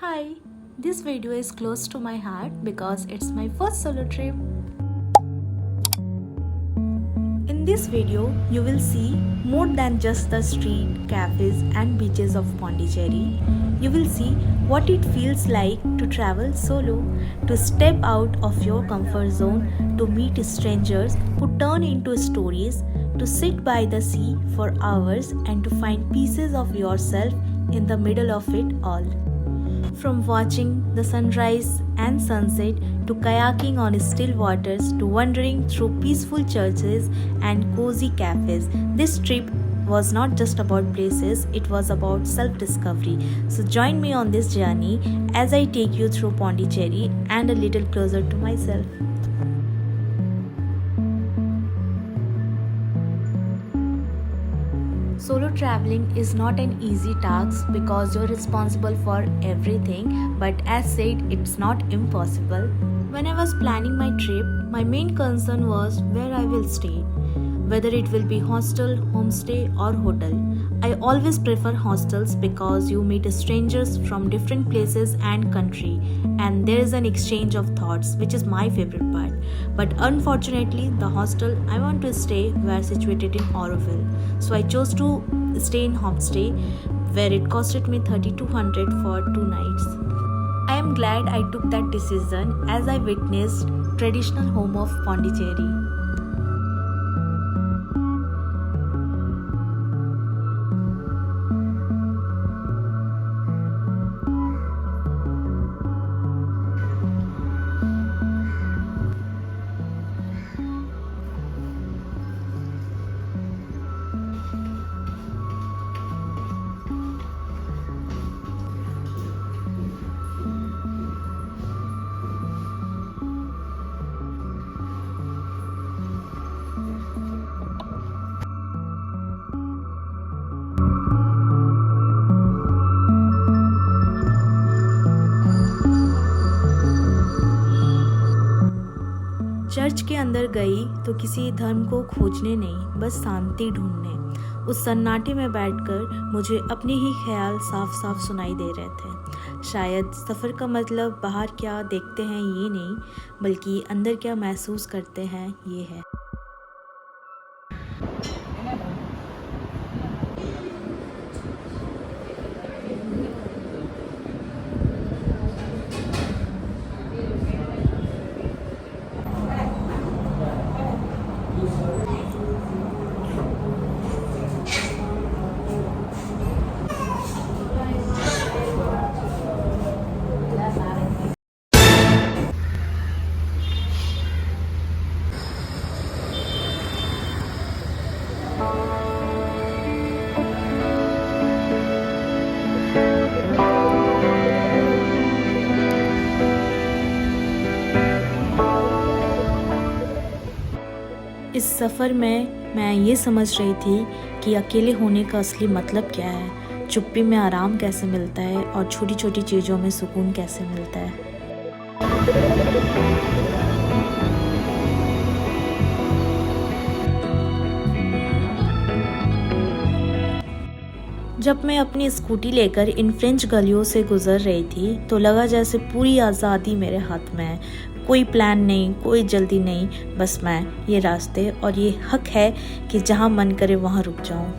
Hi, this video is close to my heart because it's my first solo trip. In this video, you will see more than just the street, cafes, and beaches of Pondicherry. You will see what it feels like to travel solo, to step out of your comfort zone, to meet strangers who turn into stories, to sit by the sea for hours, and to find pieces of yourself in the middle of it all. From watching the sunrise and sunset to kayaking on still waters to wandering through peaceful churches and cozy cafes, this trip was not just about places, it was about self discovery. So, join me on this journey as I take you through Pondicherry and a little closer to myself. Solo traveling is not an easy task because you're responsible for everything, but as said, it's not impossible. When I was planning my trip, my main concern was where I will stay, whether it will be hostel, homestay, or hotel. I always prefer hostels because you meet strangers from different places and country, and there is an exchange of thoughts, which is my favorite part. But unfortunately, the hostel I want to stay were situated in Auroville, so I chose to stay in homestay, where it costed me 3,200 for 2 nights. I am glad I took that decision as I witnessed traditional home of Pondicherry. Church के अंदर गई तो किसी धर्म को खोजने नहीं, बस शांति ढूंढने। उस सन्नाटे में बैठकर मुझे अपने ही ख्याल साफ साफ सुनाई दे रहे थे। शायद सफ़र का मतलब बाहर क्या देखते हैं ये नहीं, बल्कि अंदर क्या महसूस करते हैं ये है। इस सफ़र में मैं ये समझ रही थी कि अकेले होने का असली मतलब क्या है, चुप्पी में आराम कैसे मिलता है और छोटी छोटी चीज़ों में सुकून कैसे मिलता है। जब मैं अपनी स्कूटी लेकर इन फ्रेंच गलियों से गुजर रही थी तो लगा जैसे पूरी आज़ादी मेरे हाथ में है। कोई प्लान नहीं, कोई जल्दी नहीं, बस मैं, ये रास्ते और ये हक है कि जहाँ मन करे वहाँ रुक जाऊँ।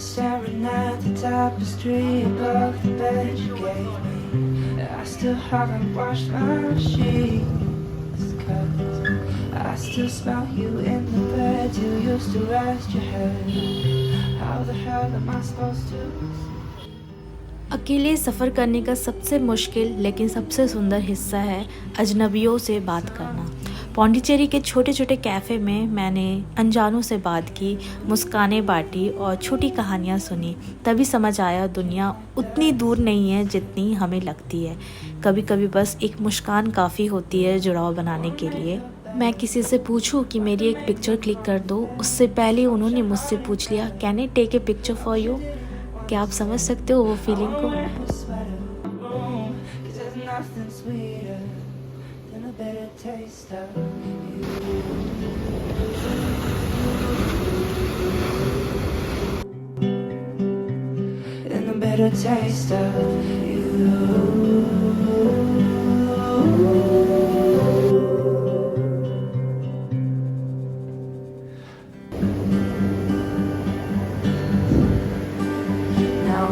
Staring at the tapestry above the bed you gave me. I still haven't washed my sheets, 'cause I still smell you in the bed you used to rest your head. How the hell am I supposed to? अकेले सफ़र करने का सबसे मुश्किल लेकिन सबसे सुंदर हिस्सा है अजनबियों से बात करना। पौंडीचेरी के छोटे छोटे कैफ़े में मैंने अनजानों से बात की, मुस्कानें बांटी और छोटी कहानियाँ सुनी। तभी समझ आया दुनिया उतनी दूर नहीं है जितनी हमें लगती है। कभी कभी बस एक मुस्कान काफ़ी होती है जुड़ाव बनाने के लिए। मैं किसी से पूछूं कि मेरी एक पिक्चर क्लिक कर दो, उससे पहले उन्होंने मुझसे पूछ लिया, can I take a picture for you. क्या आप समझ सकते हो वो फीलिंग को?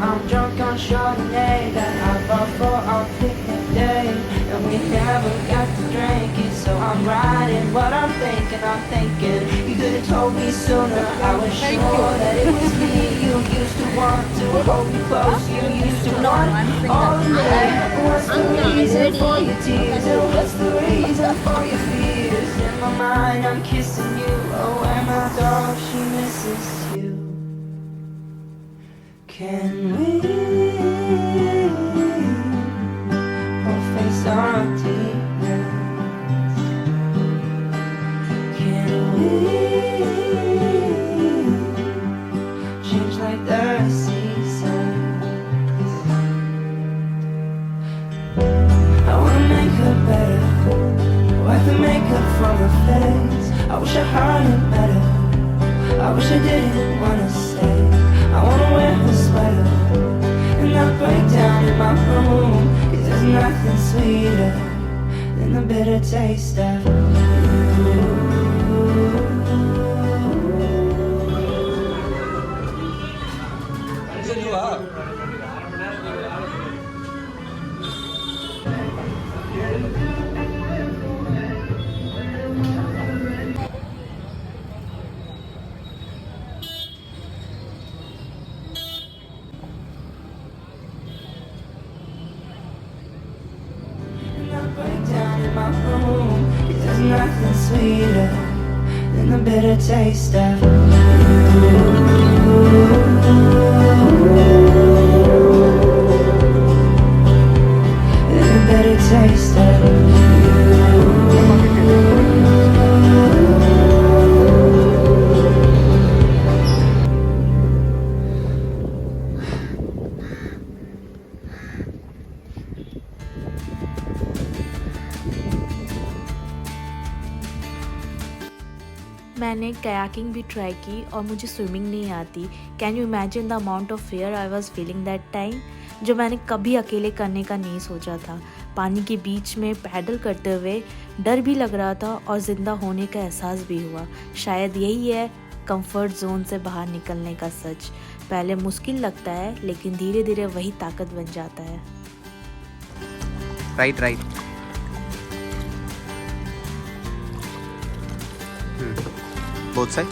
I'm drunk on Chardonnay that I bought for our picnic day, and we never got to drink it, so I'm writing what I'm thinking you could have told me sooner. I was sure that it was me. You used to want to hold me close, you used to want all of me. What's the reason for your tears, and what's the reason for your fears? In my mind I'm kissing you, oh, and my dog, she misses you. Can we both face our demons? Can we change like the seasons? I wanna make her better, wipe the makeup from her face. I wish I heard it better, I wish I didn't wanna stay. I wanna wear her sweater and not break down in my room, 'cause there's nothing sweeter than the bitter taste of you. Break down in my room, 'cause there's nothing sweeter than the bitter taste of than the bitter taste of मैंने kayaking भी try की और मुझे swimming नहीं आती। Can you imagine the amount of fear I was feeling that time, जो मैंने कभी अकेले करने का नहीं सोचा था। पानी के बीच में पैडल करते हुए डर भी लग रहा था और ज़िंदा होने का एहसास भी हुआ। शायद यही है कंफर्ट जोन से बाहर निकलने का सच। पहले मुश्किल लगता है लेकिन धीरे धीरे वही ताकत बन जाता है। Right both side.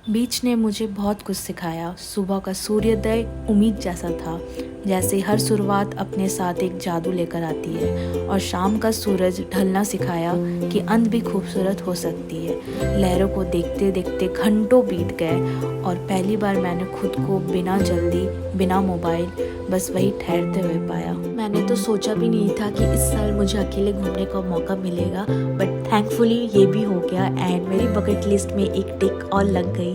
बीच ने मुझे बहुत कुछ सिखाया। सुबह का सूर्योदय उम्मीद जैसा था, जैसे हर शुरुआत अपने साथ एक जादू लेकर आती है। और शाम का सूरज ढलना सिखाया कि अंत भी खूबसूरत हो सकती है। लहरों को देखते देखते घंटों बीत गए और पहली बार मैंने खुद को बिना जल्दी, बिना मोबाइल, बस वही ठहरते हुए पाया। मैंने तो सोचा भी नहीं था कि इस साल मुझे अकेले घूमने का मौका मिलेगा, बट थैंकफुली ये भी हो गया एंड मेरी बकेट लिस्ट में एक टिक और लग गई।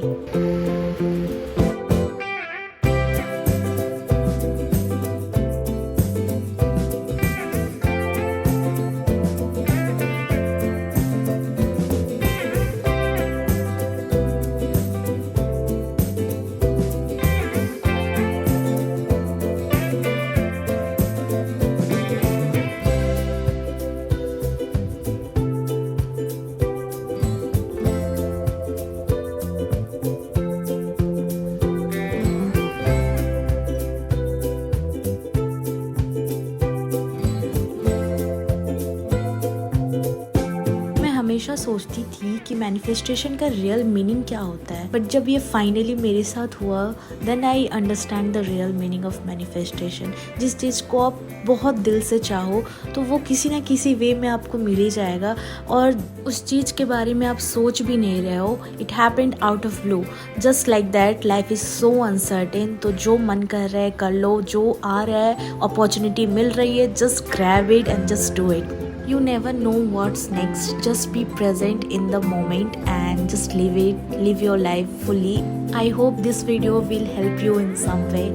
हमेशा सोचती थी कि मैनिफेस्टेशन का रियल मीनिंग क्या होता है, बट जब ये फाइनली मेरे साथ हुआ then I understand the real meaning of manifestation. जिस चीज़ को आप बहुत दिल से चाहो तो वो किसी ना किसी वे में आपको मिल ही जाएगा, और उस चीज़ के बारे में आप सोच भी नहीं रहे हो। It happened out of blue, just like that. Life is so uncertain, तो जो मन कर रहा है कर लो, जो आ रहा है अपॉर्चुनिटी मिल रही है, just grab it and just do it. You never know what's next. Just be present in the moment and just live your life fully. I hope this video will help you in some way.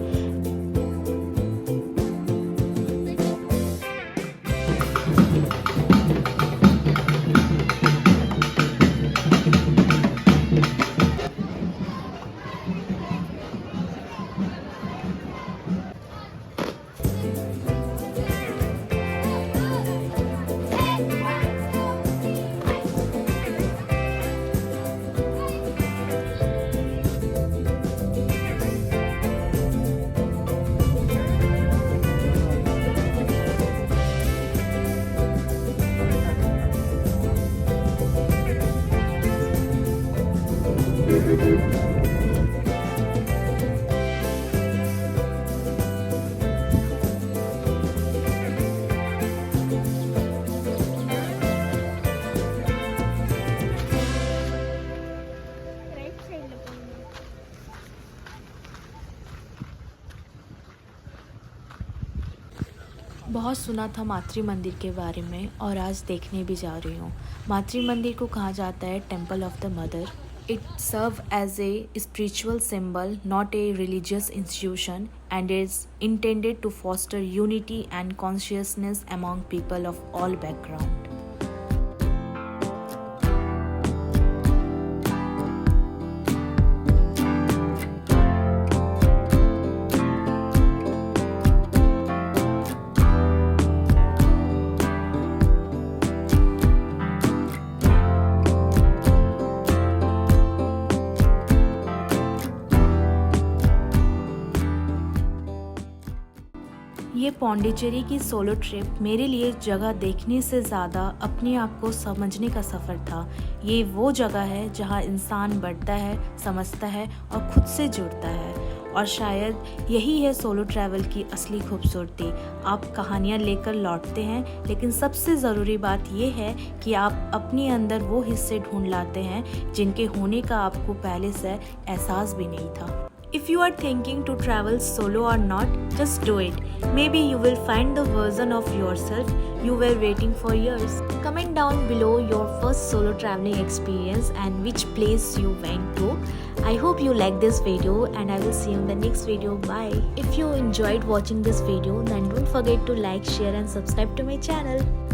बहुत सुना था मातृ मंदिर के बारे में और आज देखने भी जा रही हूँ। मातृ मंदिर को कहा जाता है temple of the mother. It serves as a spiritual symbol, not a religious institution, and is intended to foster unity and consciousness among people of all backgrounds. ये पौंडीचेरी की सोलो ट्रिप मेरे लिए जगह देखने से ज़्यादा अपने आप को समझने का सफ़र था। ये वो जगह है जहाँ इंसान बढ़ता है, समझता है और खुद से जुड़ता है, और शायद यही है सोलो ट्रैवल की असली खूबसूरती। आप कहानियाँ लेकर लौटते हैं, लेकिन सबसे ज़रूरी बात यह है कि आप अपने अंदर वो हिस्से ढूंढ लाते हैं जिनके होने का आपको पहले से एहसास भी नहीं था। If you are thinking to travel solo or not, just do it. Maybe you will find the version of yourself you were waiting for years. Comment down below your first solo traveling experience and which place you went to. I hope you like this video and I will see you in the next video. Bye. If you enjoyed watching this video, then don't forget to like, share and subscribe to my channel.